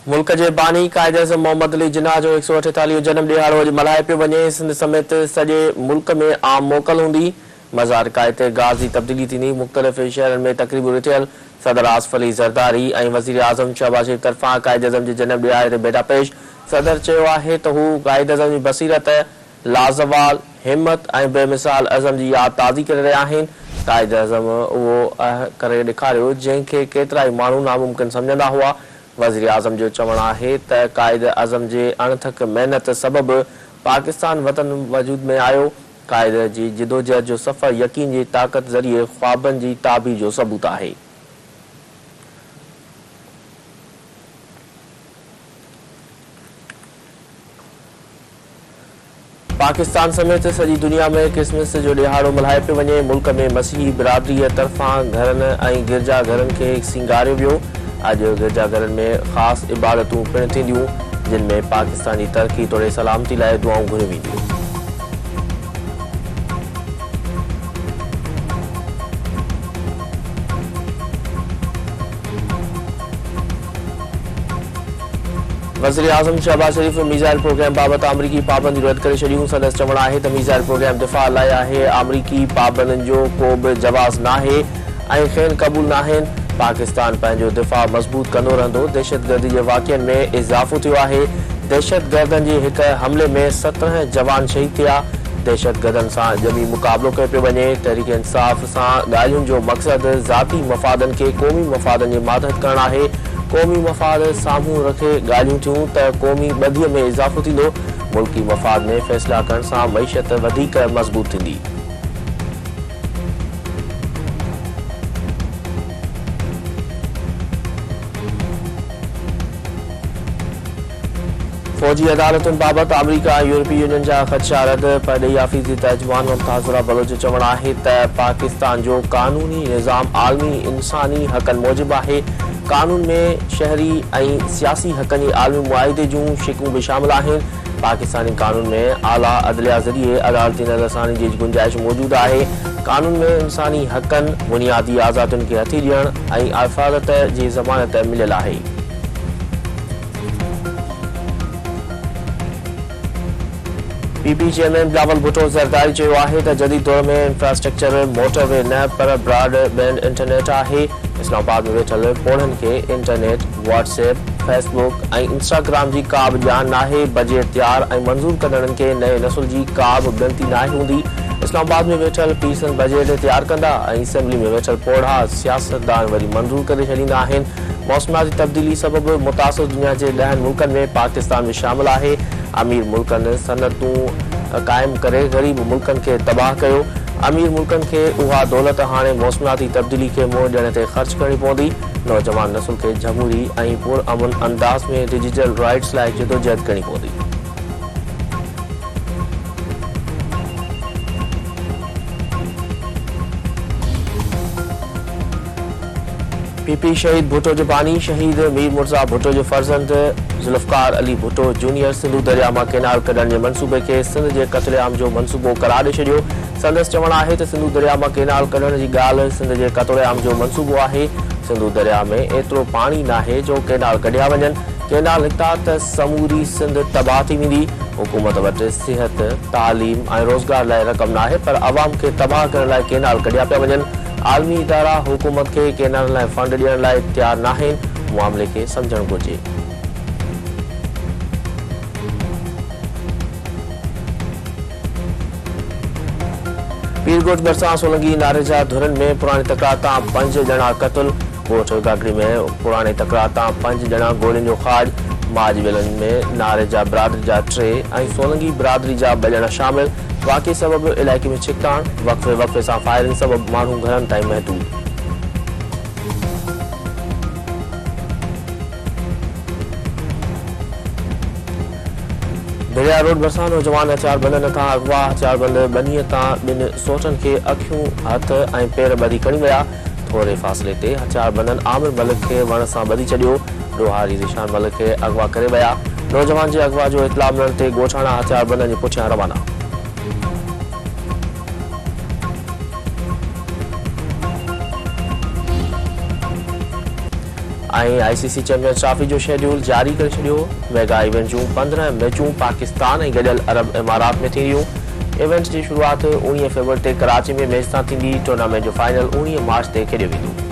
मुल्क के बानी कायदे आज़म मोहम्मद अली जिन्ना जो 148 जन्म ॾियारो अॼु मल्हाए पियो वञे। सिंध समेत सॼे मुल्क में आम मोकल हूंदी। मज़ार कायदे गाज़ी तब्दीली थींदी। मुख़्तलिफ़ शहरनि में तक़रीबूं थियल। सदर आसिफ अली ज़रदारी ऐं वज़ीर आज़म शहबाज शरीफ़ तरफ़ां कायदे आज़म जे जनम ॾियारे ते बेटा पेश। सदर चयो आहे त हू कायदे आज़म जी बसीरत, लाज़वाल हिम्मत ऐं बेमिसाल अज़म जी यादि ताज़ी करे रहिया आहिनि। कायदे आज़म उहो करे ॾेखारियो जंहिंखे केतिरा ई माण्हू नामुमकिन सम्झंदा हुआ। वज़ीर आज़म जो चवणु आहे त कायदे आज़म जे अणथक महिनत सबबि पाकिस्तान वतन वजूद में आयो। कायदे जी जिदोजहद जो सफ़र यकीन जी ताक़त ज़रिए ख्वाबनि जी ताबीर जो सबूत आहे। पाकिस्तान समेत सॼी दुनिया में क्रिसमस जो ॾियारो मल्हाए पियो वञे। मुल्क में मसीही बिरादरीअ तरफ़ां घरनि ऐं गिरजा घरनि खे सिंगारियो वियो। अॼु गिरजाघरनि में ख़ासि इबादतूं पिणु थींदियूं, जिन में पाकिस्तान जी तरक़ी तोड़े सलामती लाइ दुआऊं घुरियूं वेंदियूं। वज़ीर आज़म शहबाज शरीफ़ मीज़ाइल प्रोग्राम बाबति अमरीकी पाबंदियूं रद्द करे छॾियूं। संदसि चवणु आहे त मीज़ाइल प्रोग्राम दिफ़ा लाइ आहे। अमरीकी पाबंदियुनि जो को बि जवाज़ नाहे ऐं खेनि क़बूल नाहिनि। पाकिस्तान पंहिंजो दिफ़ा मज़बूत कंदो रहंदो। दहशतगर्दी जे वाक़िअनि में इज़ाफ़ो थियो आहे। दहशतगर्दनि जे हिक हमले में 17 जवान शहीद थिया। दहशतगर्दनि सां जमी मुक़ाबिलो कयो पियो वञे। तहरीक इंसाफ़ सां ॻाल्हियुनि जो मक़सदु ज़ाती मफ़ादनि खे क़ौमी मफ़ादनि जी मातहत करणु आहे। क़ौमी मफ़ाद साम्हूं रखे ॻाल्हियूं थियूं त क़ौमी ॿधीअ में इज़ाफ़ो थींदो। मुल्की मफ़ाद में फ़ैसिला करण सां मईशत वधीक मज़बूत थींदी। फौजी अदालतुनि बाबति अमरीका ऐं यूरोपीय यूनियन जा ख़दशा रद्द। परॾेही आफ़ीज़ी तर्जुमान मुमताज़ बलोच जो चवणु आहे त पाकिस्तान जो कानूनी निज़ाम आलमी इंसानी हक़नि मूजिबि आहे। कानून में शहरी ऐं सियासी हक़नि जे आलमी मुआहिदे जूं शिकूं बि शामिल आहिनि। पाकिस्तानी कानून में आला अदलिया ज़रिए अदालती नज़रसानी जी गुंजाइश मौजूदु आहे। कानून में इंसानी हक़नि, बुनियादी आज़ादियुनि खे हथी ॾियणु ऐं हिफ़ाज़त जी ज़मानत मिलियल आहे। पीपी चेयरमैन बिलावल भुट्टो ज़रदारी चयो आहे त जदीद दौर में इंफ्रास्ट्रक्चर मोटरवे न पर ब्रॉडबैंड इंटरनेट आहे। इस्लामाबाद में वेठल पोढ़नि खे इंटरनेट, व्हाट्सएप, फेसबुक ऐं इंस्टाग्राम जी का बि ॼाण नाहे। बजट तयार ऐं मंज़ूर कंदड़नि खे नए नसुल जी का बि गिनती नाहे हूंदी। इस्लामाबाद में वेठल पीसनि बजट तयार कंदा ऐं असेंबली में वेठल पोढ़ा सियासतदान वरी मंज़ूर करे छॾींदा आहिनि। मौसमियाती तब्दीली सबबि मुतासिर दुनिया जे 10 मुल्कनि में पाकिस्तान बि शामिल आहे। अमीर मुल्कनि सनतूं क़ाइमु करे ग़रीब मुल्कनि खे तबाह कयो। अमीर मुल्कनि खे उहा दौलत हाणे मौसमियाती तब्दीली खे मुंहुं ॾियण ते ख़र्च करणी पवंदी। नौजवान नसुल खे जमहूरी ऐं पुरअमन अंदाज़ में डिजिटल राइट्स लाइ जदोजहद करणी पवंदी। पीपी शहीद भुट्टो जो बानी शहीद मीर मुर्ज़ा भुट्टो जो फर्ज़ंद ज़ुल्फ़कार अली भुट्टो जूनियर सिंधु दरिया मां केनाल कढण जे मंसूबे खे सिंध जे क़त्लेआम जो मंसूबो करार ॾेई छॾियो। संदसि चवणु आहे त सिंधु दरिया मां केनाल कढण जी ॻाल्हि सिंध जे क़त्लेआम जो मंसूबो आहे। सिंधु दरिया में एतिरो पाणी नाहे जो केनाल कढिया वञनि। केनाल निकिता त समूरी सिंध तबाह थी वेंदी। हुकूमत वटि सिहत, तालीम ऐं रोज़गार लाइ रक़म नाहे, पर अवाम खे तबाह करण लाइ केनाल कढिया पिया वञनि। आलमी इदारा हुकूमत खे केनाल लाइ फंड ॾियण लाइ तयारु नाहिनि। मामले खे सम्झणु घुरिजे। पीरगोट भरिसां सोलंगी नारे जा धुरनि में पुराणी तकरार तां 5 ॼणा क़तल। ॻोठ गागड़ी में पुराणी तकरार तां 5 ॼणा गोलियुनि जो ख़ाज। माजवेलनि में नारे जा बिरादरी जा 3 ऐं सोलंगी बिरादरी जा 2 ॼणा शामिल। वाक़ई सबबि इलाइक़े में छिकताण। वक़्फ़े सां फायरिंग सबबि माण्हू घरनि ताईं महदूद। भेड़िया रोड भरिसां नौजवान हथियारबंदनि तां अगवा। हथियारबंद बनीअ तां 2 सोटनि खे अखियूं, हथ ऐं पेर ॿधी खणी विया। थोरे फ़ासिले ते हथियारबंदनि आमिर मलिक खे वण सां ॿधी छॾियो। ॾोहारी ज़ीशान मलिक खे अगवा करे विया। नौजवान जे अगवा जो इतलाउ मिलण ते ॻोठाणा हथियारबंदनि जे पुठियां रवाना। ICC चैंपियंस ट्रॉफी जो शेड्यूल जारी करे छॾियो। मेगा इवेंट जूं 15 मैचूं पाकिस्तान ऐं गॾियल अरब इमारात में थींदियूं। इवेंट जी शुरूआत 19 फरवरी ते कराची में मैच सां थींदी। टूर्नामेंट जो फाइनल 19 मार्च ते खेॾियो वेंदो।